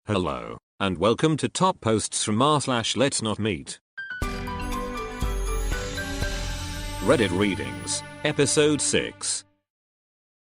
Hello, and welcome to Top Posts from r/LetsNotMeet. Reddit Readings, Episode 6.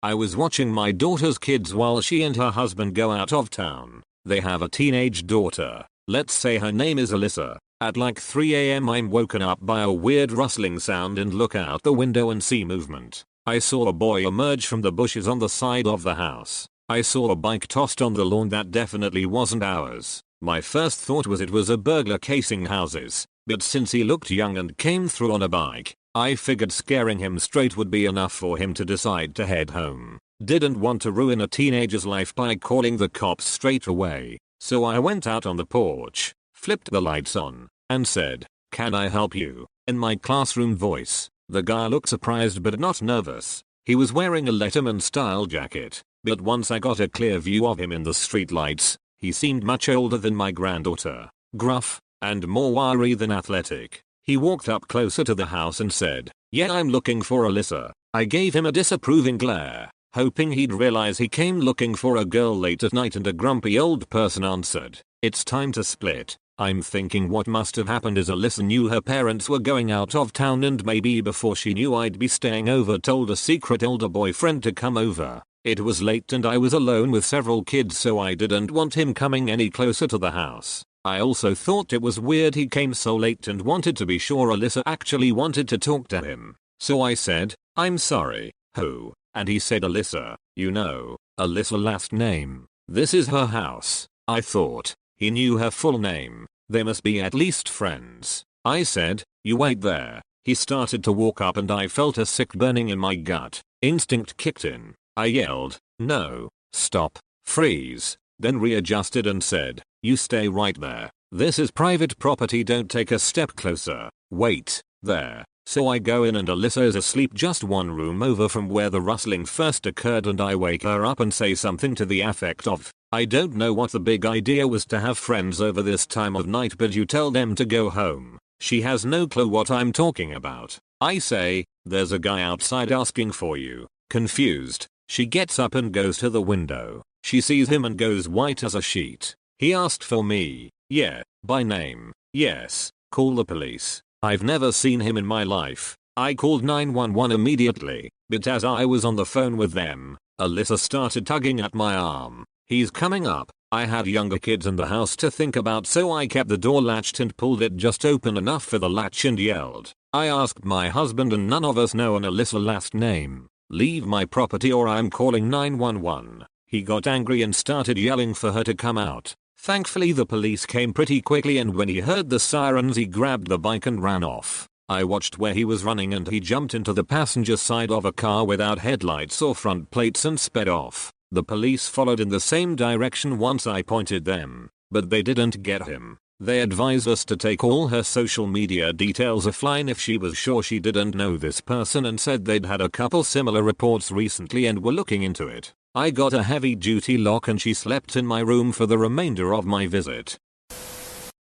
I was watching my daughter's kids while she and her husband go out of town. They have a teenage daughter, let's say her name is Alyssa. At like 3 AM I'm woken up by a weird rustling sound and look out the window and see movement. I saw a boy emerge from the bushes on the side of the house. I saw a bike tossed on the lawn that definitely wasn't ours. My first thought was it was a burglar casing houses, but since he looked young and came through on a bike, I figured scaring him straight would be enough for him to decide to head home. Didn't want to ruin a teenager's life by calling the cops straight away, so I went out on the porch, flipped the lights on, and said, "Can I help you?" in my classroom voice. The guy looked surprised but not nervous. He was wearing a Letterman style jacket, but once I got a clear view of him in the streetlights, he seemed much older than my granddaughter, gruff, and more wiry than athletic. He walked up closer to the house and said, "Yeah, I'm looking for Alyssa." I gave him a disapproving glare, hoping he'd realize he came looking for a girl late at night, and a grumpy old person answered, "It's time to split." I'm thinking what must have happened is Alyssa knew her parents were going out of town, and maybe before she knew I'd be staying over told a secret older boyfriend to come over. It was late and I was alone with several kids, so I didn't want him coming any closer to the house. I also thought it was weird he came so late and wanted to be sure Alyssa actually wanted to talk to him. So I said, "I'm sorry, who?" And he said, "Alyssa, you know, Alyssa last name. This is her house." I thought he knew her full name. They must be at least friends. I said, "You wait there." He started to walk up and I felt a sick burning in my gut. Instinct kicked in. I yelled, "No, stop, freeze," then readjusted and said, "You stay right there. This is private property, don't take a step closer. Wait, there." So I go in and Alyssa is asleep just one room over from where the rustling first occurred, and I wake her up and say something to the effect of, "I don't know what the big idea was to have friends over this time of night, but you tell them to go home." She has no clue what I'm talking about. I say, "There's a guy outside asking for you." Confused, she gets up and goes to the window. She sees him and goes white as a sheet. "He asked for me." "Yeah, by name." "Yes, call the police." I've never seen him in my life. I called 911 immediately, but as I was on the phone with them, Alyssa started tugging at my arm. "He's coming up." I had younger kids in the house to think about, so I kept the door latched and pulled it just open enough for the latch and yelled. I asked my husband and none of us know an Alyssa last name. "Leave my property or I'm calling 911. He got angry and started yelling for her to come out. Thankfully the police came pretty quickly, and when he heard the sirens he grabbed the bike and ran off. I watched where he was running and he jumped into the passenger side of a car without headlights or front plates and sped off. The police followed in the same direction once I pointed them, but they didn't get him. They advised us to take all her social media details offline if she was sure she didn't know this person, and said they'd had a couple similar reports recently and were looking into it. I got a heavy duty lock and she slept in my room for the remainder of my visit.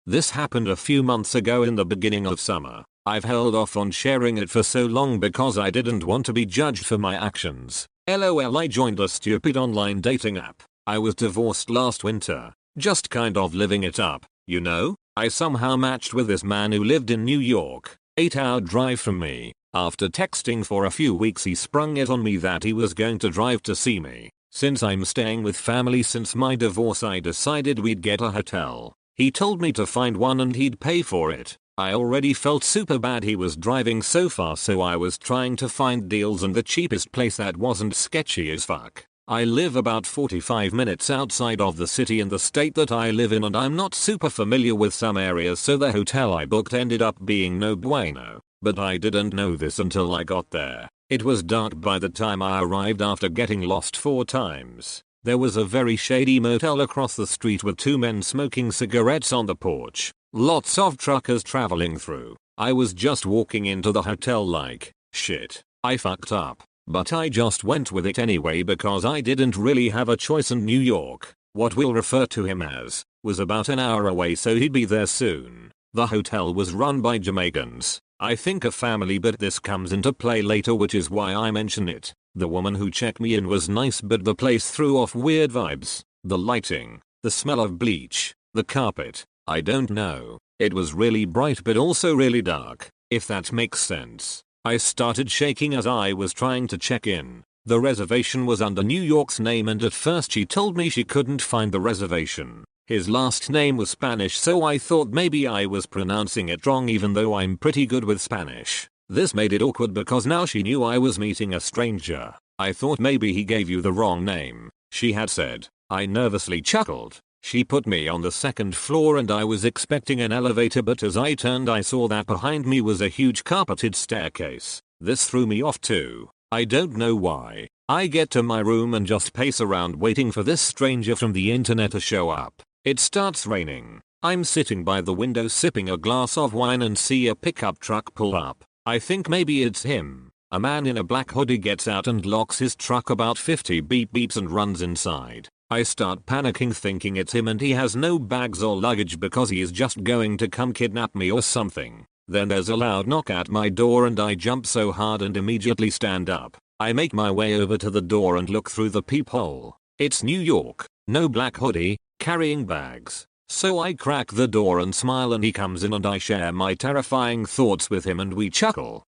This happened a few months ago in the beginning of summer. I've held off on sharing it for so long because I didn't want to be judged for my actions. LOL, I joined a stupid online dating app. I was divorced last winter, just kind of living it up, you know? I somehow matched with this man who lived in New York, 8-hour drive from me. After texting for a few weeks he sprung it on me that he was going to drive to see me. Since I'm staying with family since my divorce, I decided we'd get a hotel. He told me to find one and he'd pay for it. I already felt super bad he was driving so far, so I was trying to find deals and the cheapest place that wasn't sketchy as fuck. I live about 45 minutes outside of the city in the state that I live in, and I'm not super familiar with some areas, so the hotel I booked ended up being no bueno. But I didn't know this until I got there. It was dark by the time I arrived after getting lost 4 times. There was a very shady motel across the street with 2 men smoking cigarettes on the porch. Lots of truckers traveling through. I was just walking into the hotel like, shit, I fucked up. But I just went with it anyway because I didn't really have a choice, and New York, what we'll refer to him as, was about an hour away, so he'd be there soon. The hotel was run by Jamaicans. I think a family, but this comes into play later, which is why I mention it. The woman who checked me in was nice, but the place threw off weird vibes. The lighting, the smell of bleach, the carpet, I don't know. It was really bright but also really dark, if that makes sense. I started shaking as I was trying to check in. The reservation was under New York's name and at first she told me she couldn't find the reservation. His last name was Spanish, so I thought maybe I was pronouncing it wrong even though I'm pretty good with Spanish. This made it awkward because now she knew I was meeting a stranger. I thought maybe he gave you the wrong name, she had said. I nervously chuckled. She put me on the second floor and I was expecting an elevator, but as I turned I saw that behind me was a huge carpeted staircase. This threw me off too. I don't know why. I get to my room and just pace around waiting for this stranger from the internet to show up. It starts raining. I'm sitting by the window sipping a glass of wine and see a pickup truck pull up. I think maybe it's him. A man in a black hoodie gets out and locks his truck. About 50 beep beeps and runs inside. I start panicking thinking it's him and he has no bags or luggage because he is just going to come kidnap me or something. Then there's a loud knock at my door and I jump so hard and immediately stand up. I make my way over to the door and look through the peephole. It's New York, no black hoodie, carrying bags. So I crack the door and smile and he comes in and I share my terrifying thoughts with him and we chuckle.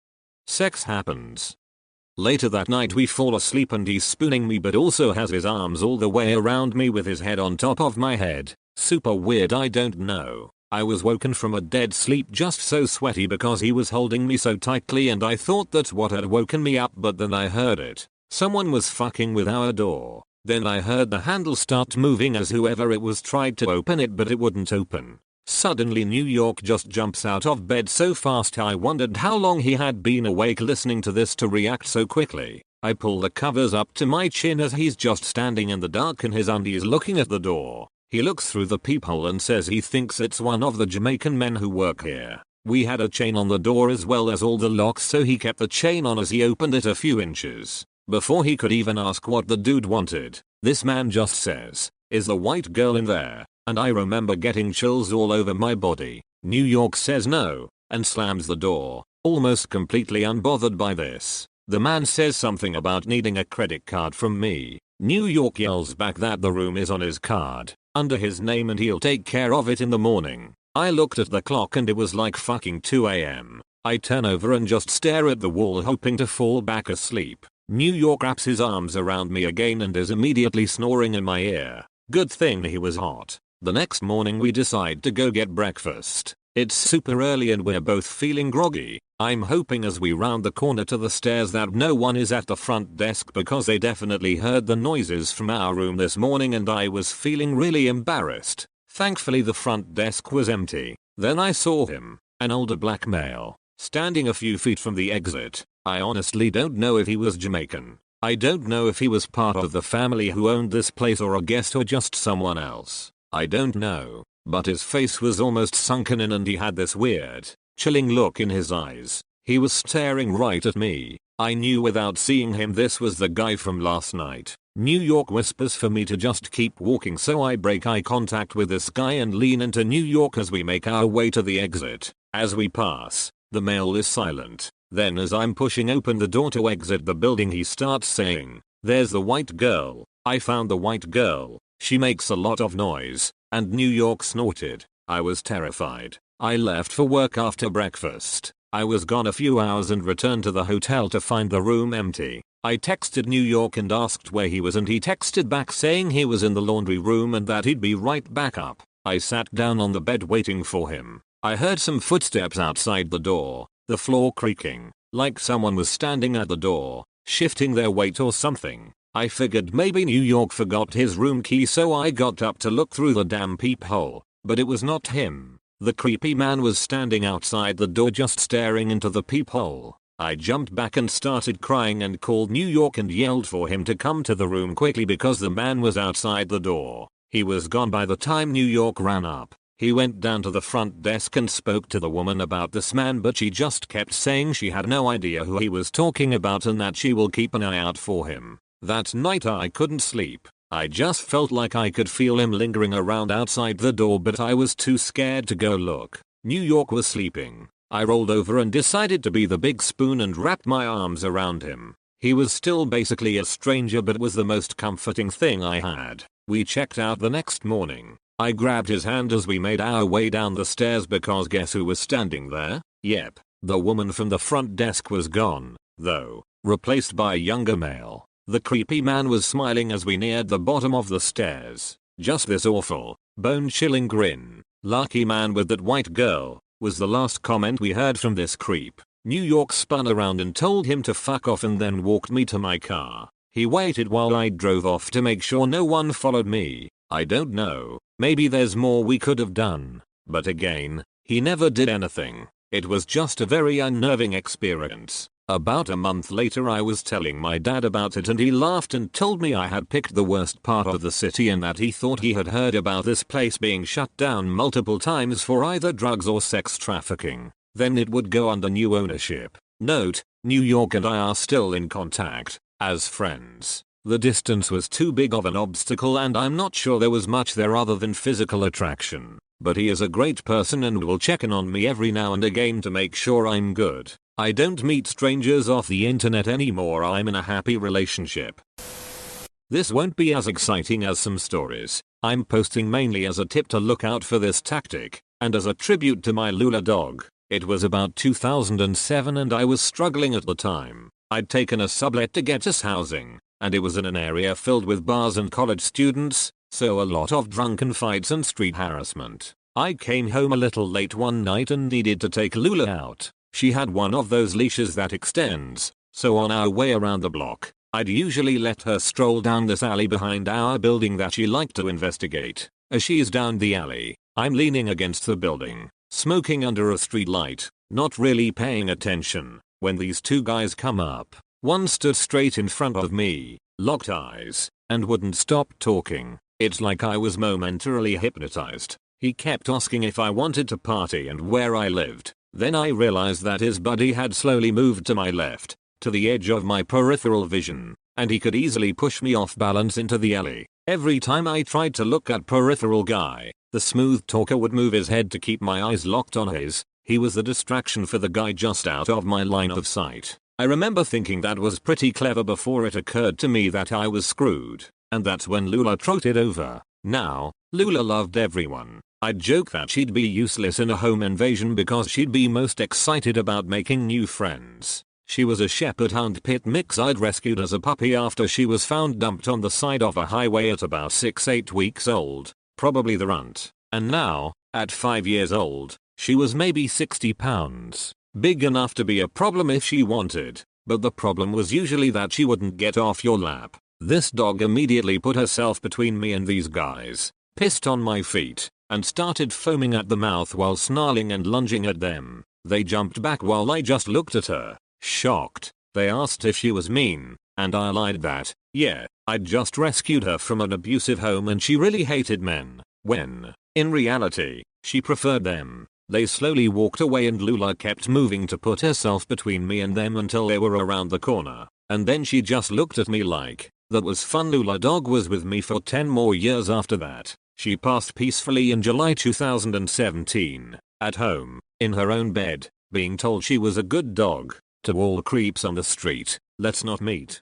Sex happens. Later that night we fall asleep and he's spooning me but also has his arms all the way around me with his head on top of my head. Super weird, I don't know. I was woken from a dead sleep just so sweaty because he was holding me so tightly and I thought that's what had woken me up, but then I heard it. Someone was fucking with our door. Then I heard the handle start moving as whoever it was tried to open it but it wouldn't open. Suddenly New York just jumps out of bed so fast I wondered how long he had been awake listening to this to react so quickly. I pull the covers up to my chin as he's just standing in the dark in his undies looking at the door. He looks through the peephole and says he thinks it's one of the Jamaican men who work here. We had a chain on the door as well as all the locks, so he kept the chain on as he opened it a few inches. Before he could even ask what the dude wanted, this man just says, "Is the white girl in there?" And I remember getting chills all over my body. New York says no, and slams the door, almost completely unbothered by this. The man says something about needing a credit card from me. New York yells back that the room is on his card, under his name, and he'll take care of it in the morning. I looked at the clock and it was like fucking 2 AM. I turn over and just stare at the wall hoping to fall back asleep. New York wraps his arms around me again and is immediately snoring in my ear. Good thing he was hot. The next morning we decide to go get breakfast. It's super early and we're both feeling groggy. I'm hoping as we round the corner to the stairs that no one is at the front desk because they definitely heard the noises from our room this morning and I was feeling really embarrassed. Thankfully the front desk was empty. Then I saw him, an older black male, standing a few feet from the exit. I honestly don't know if he was Jamaican. I don't know if he was part of the family who owned this place or a guest or just someone else. I don't know, but his face was almost sunken in and he had this weird, chilling look in his eyes. He was staring right at me. I knew without seeing him this was the guy from last night. New York whispers for me to just keep walking, so I break eye contact with this guy and lean into New York as we make our way to the exit. As we pass, the male is silent. Then as I'm pushing open the door to exit the building he starts saying, "There's the white girl. I found the white girl. She makes a lot of noise," and New York snorted. I was terrified. I left for work after breakfast. I was gone a few hours and returned to the hotel to find the room empty. I texted New York and asked where he was and he texted back saying he was in the laundry room and that he'd be right back up. I sat down on the bed waiting for him. I heard some footsteps outside the door, the floor creaking, like someone was standing at the door, shifting their weight or something. I figured maybe New York forgot his room key, so I got up to look through the damn peephole, but it was not him. The creepy man was standing outside the door just staring into the peephole. I jumped back and started crying and called New York and yelled for him to come to the room quickly because the man was outside the door. He was gone by the time New York ran up. He went down to the front desk and spoke to the woman about this man, but she just kept saying she had no idea who he was talking about and that she will keep an eye out for him. That night I couldn't sleep. I just felt like I could feel him lingering around outside the door, but I was too scared to go look. New York was sleeping. I rolled over and decided to be the big spoon and wrapped my arms around him. He was still basically a stranger, but was the most comforting thing I had. We checked out the next morning. I grabbed his hand as we made our way down the stairs because guess who was standing there? Yep, the woman from the front desk was gone, though, replaced by a younger male. The creepy man was smiling as we neared the bottom of the stairs. Just this awful, bone-chilling grin. "Lucky man with that white girl," was the last comment we heard from this creep. New York spun around and told him to fuck off and then walked me to my car. He waited while I drove off to make sure no one followed me. I don't know, maybe there's more we could have done. But again, he never did anything. It was just a very unnerving experience. About a month later I was telling my dad about it and he laughed and told me I had picked the worst part of the city and that he thought he had heard about this place being shut down multiple times for either drugs or sex trafficking. Then it would go under new ownership. Note, New York and I are still in contact, as friends. The distance was too big of an obstacle and I'm not sure there was much there other than physical attraction. But he is a great person and will check in on me every now and again to make sure I'm good. I don't meet strangers off the internet anymore. I'm in a happy relationship. This won't be as exciting as some stories. I'm posting mainly as a tip to look out for this tactic, and as a tribute to my Lula dog. It was about 2007 and I was struggling at the time. I'd taken a sublet to get us housing, and it was in an area filled with bars and college students, so a lot of drunken fights and street harassment. I came home a little late one night and needed to take Lula out. She had one of those leashes that extends, so on our way around the block, I'd usually let her stroll down this alley behind our building that she liked to investigate. As she's down the alley, I'm leaning against the building, smoking under a street light, not really paying attention, when these two guys come up. One stood straight in front of me, locked eyes, and wouldn't stop talking. It's like I was momentarily hypnotized. He kept asking if I wanted to party and where I lived. Then I realized that his buddy had slowly moved to my left, to the edge of my peripheral vision, and he could easily push me off balance into the alley. Every time I tried to look at peripheral guy, the smooth talker would move his head to keep my eyes locked on his. He was the distraction for the guy just out of my line of sight. I remember thinking that was pretty clever before it occurred to me that I was screwed, and that's when Lula trotted over. Now, Lula loved everyone. I'd joke that she'd be useless in a home invasion because she'd be most excited about making new friends. She was a shepherd hound pit mix I'd rescued as a puppy after she was found dumped on the side of a highway at about 6-8 weeks old, probably the runt. And now, at 5 years old, she was maybe 60 pounds. Big enough to be a problem if she wanted, but the problem was usually that she wouldn't get off your lap. This dog immediately put herself between me and these guys, pissed on my feet, and started foaming at the mouth while snarling and lunging at them. They jumped back while I just looked at her, shocked. They asked if she was mean, and I lied that, yeah, I'd just rescued her from an abusive home and she really hated men, when, in reality, she preferred them. They slowly walked away and Lula kept moving to put herself between me and them until they were around the corner, and then she just looked at me like, that was fun. Lula dog was with me for 10 more years after that. She passed peacefully in July 2017, at home, in her own bed, being told she was a good dog. To all creeps on the street, let's not meet.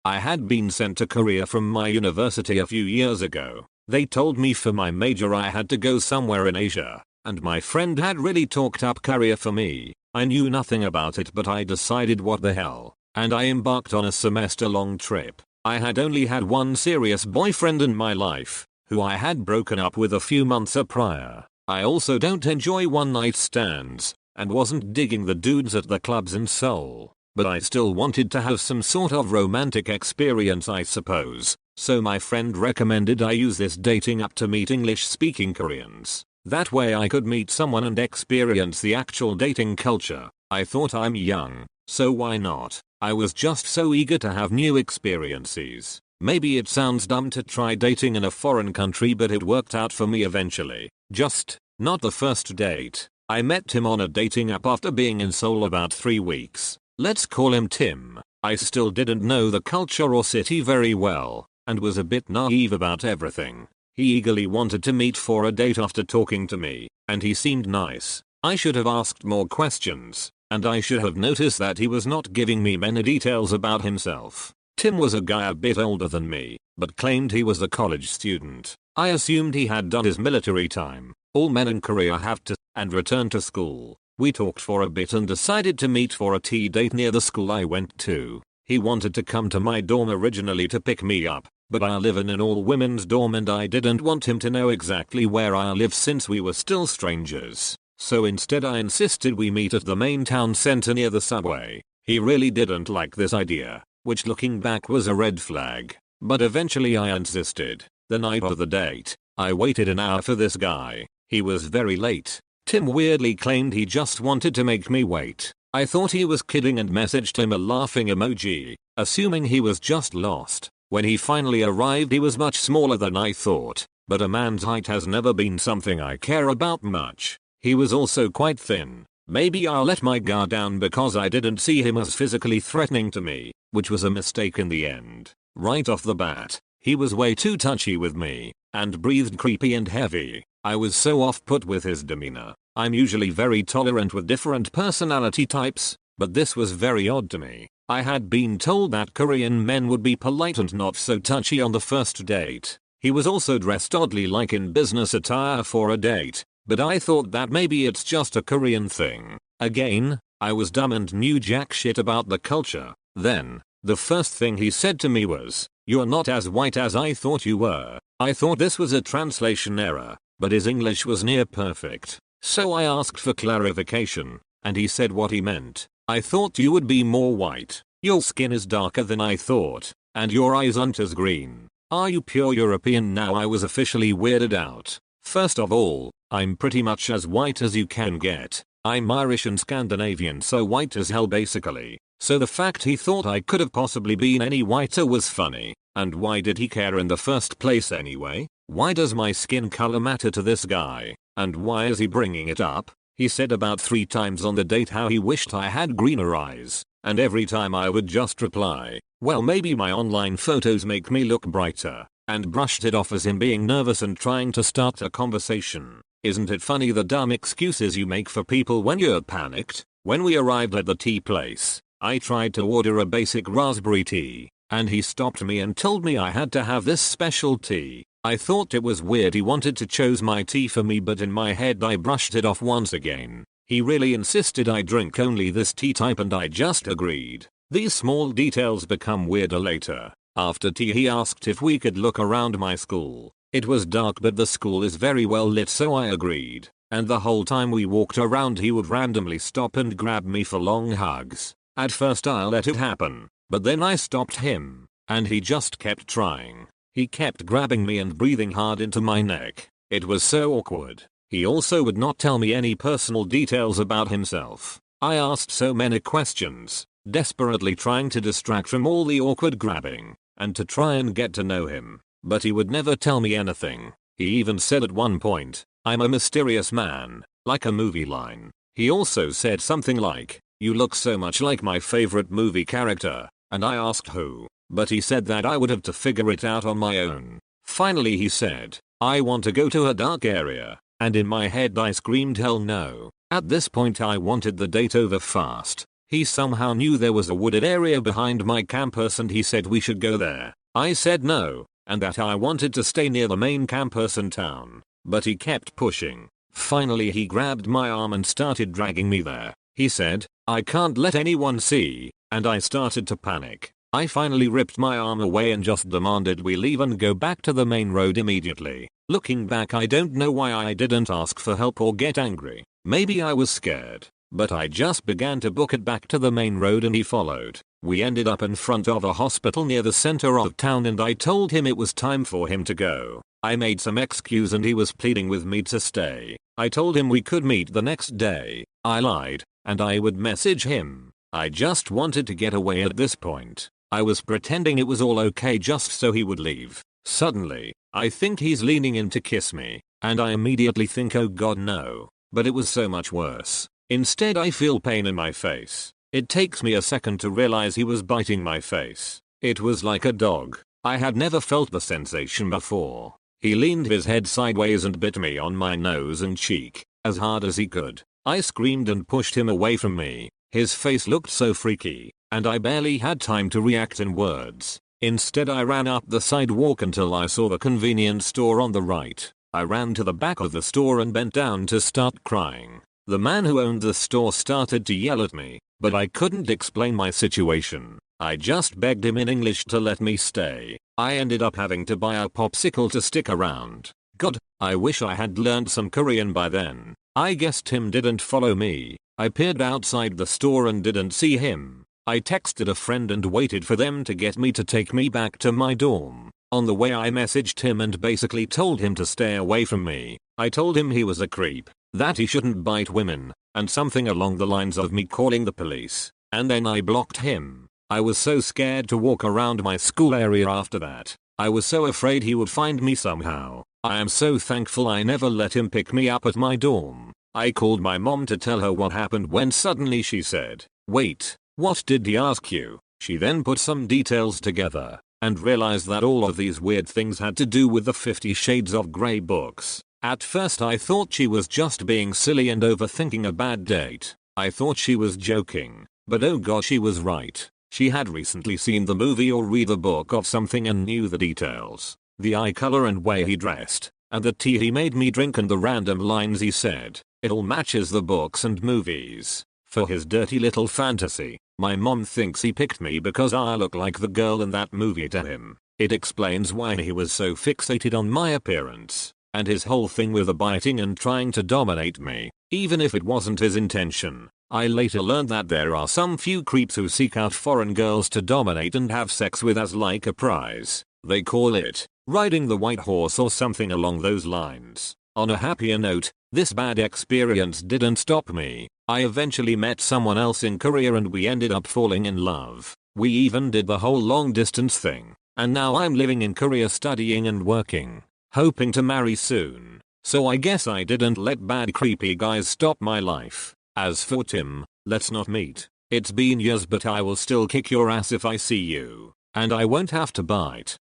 I had been sent to Korea from my university a few years ago. They told me for my major I had to go somewhere in Asia, and my friend had really talked up Korea for me. I knew nothing about it but I decided what the hell, and I embarked on a semester-long trip. I had only had one serious boyfriend in my life, who I had broken up with a few months prior. I also don't enjoy one-night stands, and wasn't digging the dudes at the clubs in Seoul, but I still wanted to have some sort of romantic experience I suppose, so my friend recommended I use this dating app to meet English-speaking Koreans. That way I could meet someone and experience the actual dating culture. I thought I'm young, so why not? I was just so eager to have new experiences. Maybe it sounds dumb to try dating in a foreign country but it worked out for me eventually. Just, not the first date. I met Tim on a dating app after being in Seoul about 3 weeks. Let's call him Tim. I still didn't know the culture or city very well, and was a bit naive about everything. He eagerly wanted to meet for a date after talking to me, and he seemed nice. I should have asked more questions, and I should have noticed that he was not giving me many details about himself. Tim was a guy a bit older than me, but claimed he was a college student. I assumed he had done his military time. All men in Korea have to, and return to school. We talked for a bit and decided to meet for a tea date near the school I went to. He wanted to come to my dorm originally to pick me up, but I live in an all-women's dorm and I didn't want him to know exactly where I live since we were still strangers. So instead I insisted we meet at the main town center near the subway. He really didn't like this idea, which looking back was a red flag. But eventually I insisted. The night of the date, I waited an hour for this guy. He was very late. Tim weirdly claimed he just wanted to make me wait. I thought he was kidding and messaged him a laughing emoji, assuming he was just lost. When he finally arrived he was much smaller than I thought, but a man's height has never been something I care about much. He was also quite thin. Maybe I'll let my guard down because I didn't see him as physically threatening to me, which was a mistake in the end. Right off the bat, he was way too touchy with me, and breathed creepy and heavy. I was so off-put with his demeanor. I'm usually very tolerant with different personality types, but this was very odd to me. I had been told that Korean men would be polite and not so touchy on the first date. He was also dressed oddly like in business attire for a date, but I thought that maybe it's just a Korean thing. Again, I was dumb and knew jack shit about the culture. Then, the first thing he said to me was, "You're not as white as I thought you were." I thought this was a translation error, but his English was near perfect. So I asked for clarification, and he said what he meant. "I thought you would be more white. Your skin is darker than I thought, and your eyes aren't as green. Are you pure European now?" I was officially weirded out. First of all, I'm pretty much as white as you can get. I'm Irish and Scandinavian, so white as hell basically. So the fact he thought I could have possibly been any whiter was funny. And why did he care in the first place anyway? Why does my skin color matter to this guy? And why is he bringing it up? He said about 3 times on the date how he wished I had greener eyes, and every time I would just reply, "Well, maybe my online photos make me look brighter," and brushed it off as him being nervous and trying to start a conversation. Isn't it funny the dumb excuses you make for people when you're panicked? When we arrived at the tea place, I tried to order a basic raspberry tea, and he stopped me and told me I had to have this special tea. I thought it was weird he wanted to choose my tea for me, but in my head I brushed it off once again. He really insisted I drink only this tea type and I just agreed. These small details become weirder later. After tea he asked if we could look around my school. It was dark but the school is very well lit, so I agreed. And the whole time we walked around he would randomly stop and grab me for long hugs. At first I let it happen, but then I stopped him, and he just kept trying. He kept grabbing me and breathing hard into my neck. It was so awkward. He also would not tell me any personal details about himself. I asked so many questions, desperately trying to distract from all the awkward grabbing, and to try and get to know him. But he would never tell me anything. He even said at one point, "I'm a mysterious man," like a movie line. He also said something like, "You look so much like my favorite movie character," and I asked who, but he said that I would have to figure it out on my own. Finally he said, "I want to go to a dark area," and in my head I screamed hell no. At this point I wanted the date over fast. He somehow knew there was a wooded area behind my campus and he said we should go there. I said no, and that I wanted to stay near the main campus in town, but he kept pushing. Finally he grabbed my arm and started dragging me there. He said, "I can't let anyone see," and I started to panic. I finally ripped my arm away and just demanded we leave and go back to the main road immediately. Looking back I don't know why I didn't ask for help or get angry. Maybe I was scared, but I just began to book it back to the main road and he followed. We ended up in front of a hospital near the center of town and I told him it was time for him to go. I made some excuse and he was pleading with me to stay. I told him we could meet the next day. I lied, and I would message him. I just wanted to get away at this point. I was pretending it was all okay just so he would leave. Suddenly, I think he's leaning in to kiss me, and I immediately think, oh god no. But it was so much worse. Instead I feel pain in my face. It takes me a second to realize he was biting my face. It was like a dog. I had never felt the sensation before. He leaned his head sideways and bit me on my nose and cheek, as hard as he could. I screamed and pushed him away from me. His face looked so freaky, and I barely had time to react in words. Instead I ran up the sidewalk until I saw the convenience store on the right. I ran to the back of the store and bent down to start crying. The man who owned the store started to yell at me, but I couldn't explain my situation. I just begged him in English to let me stay. I ended up having to buy a popsicle to stick around. God, I wish I had learned some Korean by then. I guess Tim didn't follow me. I peered outside the store and didn't see him. I texted a friend and waited for them to get me to take me back to my dorm. On the way I messaged him and basically told him to stay away from me. I told him he was a creep, that he shouldn't bite women, and something along the lines of me calling the police. And then I blocked him. I was so scared to walk around my school area after that. I was so afraid he would find me somehow. I am so thankful I never let him pick me up at my dorm. I called my mom to tell her what happened when suddenly she said, "Wait, what did he ask you?" She then put some details together and realized that all of these weird things had to do with the 50 Shades of Grey books. At first I thought she was just being silly and overthinking a bad date. I thought she was joking, but oh god, she was right. She had recently seen the movie or read the book of something and knew the details. The eye color and way he dressed, and the tea he made me drink and the random lines he said. It all matches the books and movies. For his dirty little fantasy, my mom thinks he picked me because I look like the girl in that movie to him. It explains why he was so fixated on my appearance, and his whole thing with the biting and trying to dominate me, even if it wasn't his intention. I later learned that there are some few creeps who seek out foreign girls to dominate and have sex with as like a prize. They call it riding the white horse or something along those lines. On a happier note, this bad experience didn't stop me. I eventually met someone else in Korea and we ended up falling in love. We even did the whole long distance thing. And now I'm living in Korea studying and working, hoping to marry soon. So I guess I didn't let bad creepy guys stop my life. As for Tim, let's not meet. It's been years but I will still kick your ass if I see you. And I won't have to bite.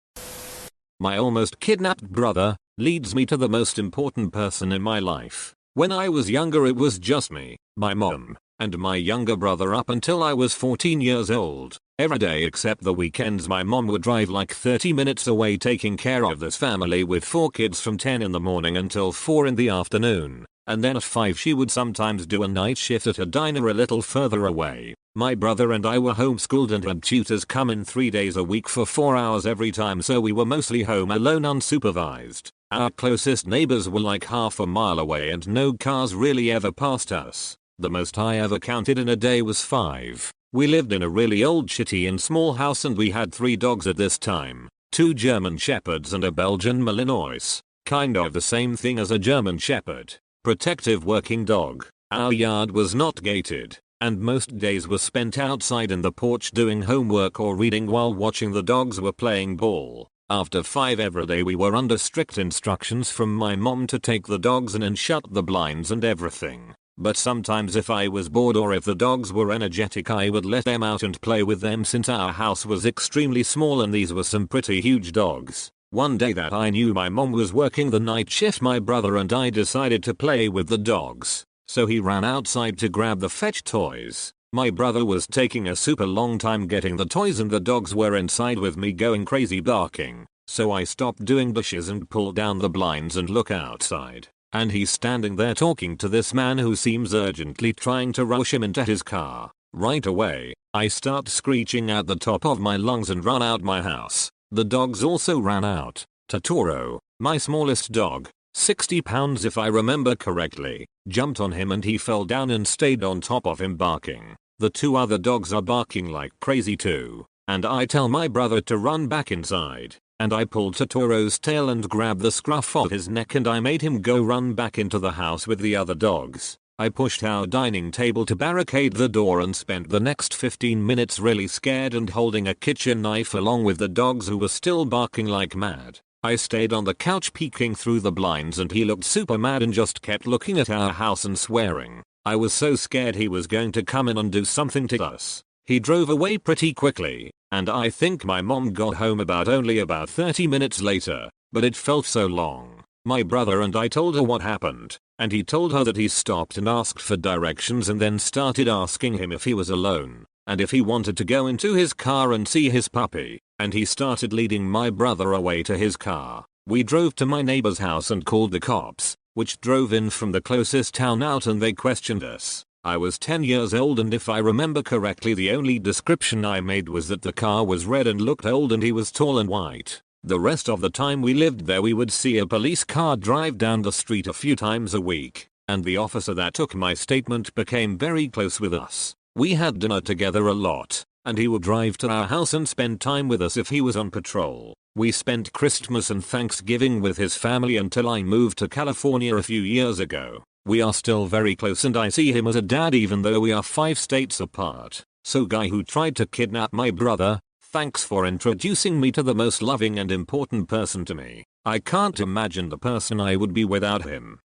My almost kidnapped brother leads me to the most important person in my life. When I was younger it was just me, my mom, and my younger brother up until I was 14 years old. Every day except the weekends my mom would drive like 30 minutes away taking care of this family with 4 kids from 10 in the morning until 4 in the afternoon. And then at 5 she would sometimes do a night shift at a diner a little further away. My brother and I were homeschooled and had tutors come in 3 days a week for 4 hours every time, so we were mostly home alone unsupervised. Our closest neighbors were like half a mile away and no cars really ever passed us. The most I ever counted in a day was 5. We lived in a really old shitty and small house and we had 3 dogs at this time. 2 German Shepherds and a Belgian Malinois. Kind of the same thing as a German Shepherd. Protective working dog. Our yard was not gated, and most days were spent outside in the porch doing homework or reading while watching the dogs were playing ball. After 5 every day we were under strict instructions from my mom to take the dogs in and shut the blinds and everything. But sometimes if I was bored or if the dogs were energetic I would let them out and play with them since our house was extremely small and these were some pretty huge dogs. One day that I knew my mom was working the night shift my brother and I decided to play with the dogs. So he ran outside to grab the fetch toys. My brother was taking a super long time getting the toys and the dogs were inside with me going crazy barking. So I stopped doing dishes and pulled down the blinds and look outside. And he's standing there talking to this man who seems urgently trying to rush him into his car. Right away, I start screeching at the top of my lungs and run out my house. The dogs also ran out. Totoro, my smallest dog, 60 pounds if I remember correctly, jumped on him and he fell down and stayed on top of him barking. The 2 other dogs are barking like crazy too. And I tell my brother to run back inside. And I pulled Totoro's tail and grabbed the scruff of his neck and I made him go run back into the house with the other dogs. I pushed our dining table to barricade the door and spent the next 15 minutes really scared and holding a kitchen knife along with the dogs who were still barking like mad. I stayed on the couch peeking through the blinds and he looked super mad and just kept looking at our house and swearing. I was so scared he was going to come in and do something to us. He drove away pretty quickly, and I think my mom got home only about 30 minutes later, but it felt so long. My brother and I told her what happened, and he told her that he stopped and asked for directions and then started asking him if he was alone, and if he wanted to go into his car and see his puppy. and he started leading my brother away to his car. We drove to my neighbor's house and called the cops, which drove in from the closest town out, and they questioned us. I was 10 years old, and if I remember correctly, the only description I made was that the car was red and looked old and he was tall and white. The rest of the time we lived there, we would see a police car drive down the street a few times a week, and the officer that took my statement became very close with us. We had dinner together a lot, and he would drive to our house and spend time with us if he was on patrol. We spent Christmas and Thanksgiving with his family until I moved to California a few years ago. We are still very close, and I see him as a dad even though we are 5 states apart. So guy who tried to kidnap my brother, thanks for introducing me to the most loving and important person to me. I can't imagine the person I would be without him.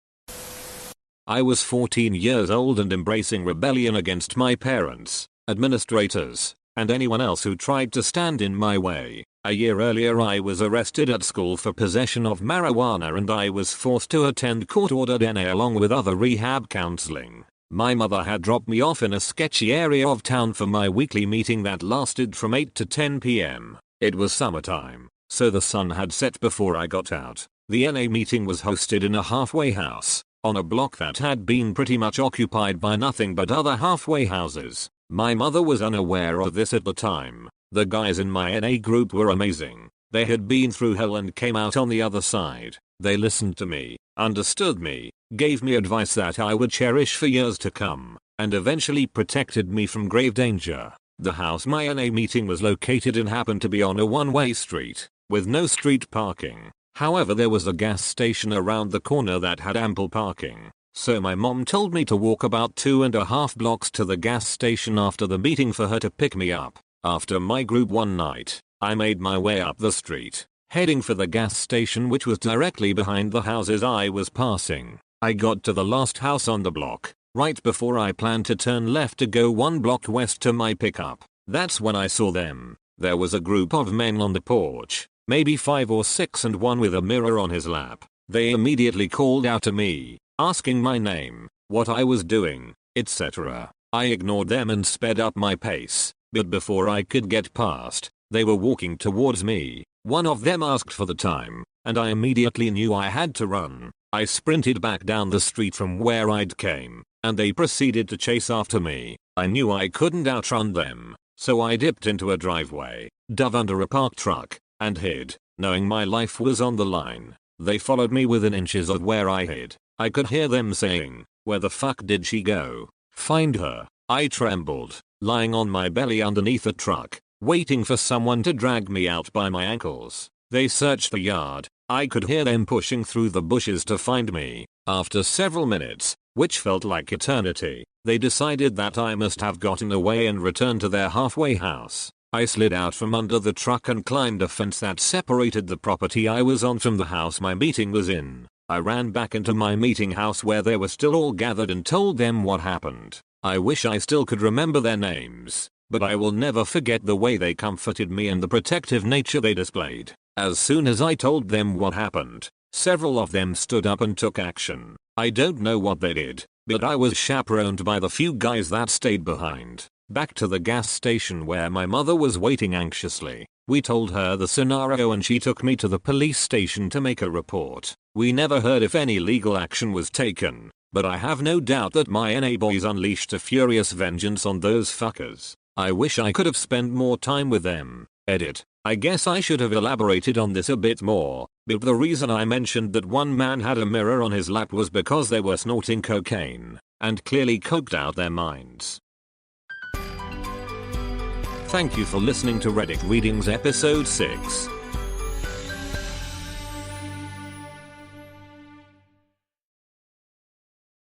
I was 14 years old and embracing rebellion against my parents, administrators, and anyone else who tried to stand in my way. A year earlier I was arrested at school for possession of marijuana, and I was forced to attend court-ordered NA along with other rehab counseling. My mother had dropped me off in a sketchy area of town for my weekly meeting that lasted from 8 to 10 p.m. It was summertime, so the sun had set before I got out. The NA meeting was hosted in a halfway house, on a block that had been pretty much occupied by nothing but other halfway houses. My mother was unaware of this at the time. The guys in my NA group were amazing. They had been through hell and came out on the other side. They listened to me, understood me, gave me advice that I would cherish for years to come, and eventually protected me from grave danger. The house my NA meeting was located in happened to be on a one-way street, with no street parking. However, there was a gas station around the corner that had ample parking. So my mom told me to walk about 2.5 blocks to the gas station after the meeting for her to pick me up. After my group one night, I made my way up the street, heading for the gas station, which was directly behind the houses I was passing. I got to the last house on the block, right before I planned to turn left to go 1 block west to my pickup. That's when I saw them. There was a group of men on the porch, maybe 5 or 6, and one with a mirror on his lap. They immediately called out to me, asking my name, what I was doing, etc. I ignored them and sped up my pace, but before I could get past, they were walking towards me. One of them asked for the time, and I immediately knew I had to run. I sprinted back down the street from where I'd came, and they proceeded to chase after me. I knew I couldn't outrun them, so I dipped into a driveway, dove under a parked truck, and hid, knowing my life was on the line. They followed me within inches of where I hid. I could hear them saying, "Where the fuck did she go? Find her." I trembled, lying on my belly underneath a truck, waiting for someone to drag me out by my ankles. They searched the yard. I could hear them pushing through the bushes to find me. After several minutes, which felt like eternity, they decided that I must have gotten away and returned to their halfway house. I slid out from under the truck and climbed a fence that separated the property I was on from the house my meeting was in. I ran back into my meeting house where they were still all gathered and told them what happened. I wish I still could remember their names, but I will never forget the way they comforted me and the protective nature they displayed. As soon as I told them what happened, several of them stood up and took action. I don't know what they did, but I was chaperoned by the few guys that stayed behind, back to the gas station where my mother was waiting anxiously. We told her the scenario and she took me to the police station to make a report. We never heard if any legal action was taken, but I have no doubt that my NA boys unleashed a furious vengeance on those fuckers. I wish I could have spent more time with them. Edit. I guess I should have elaborated on this a bit more, but the reason I mentioned that one man had a mirror on his lap was because they were snorting cocaine, and clearly coked out their minds. Thank you for listening to Reddit Readings episode 6.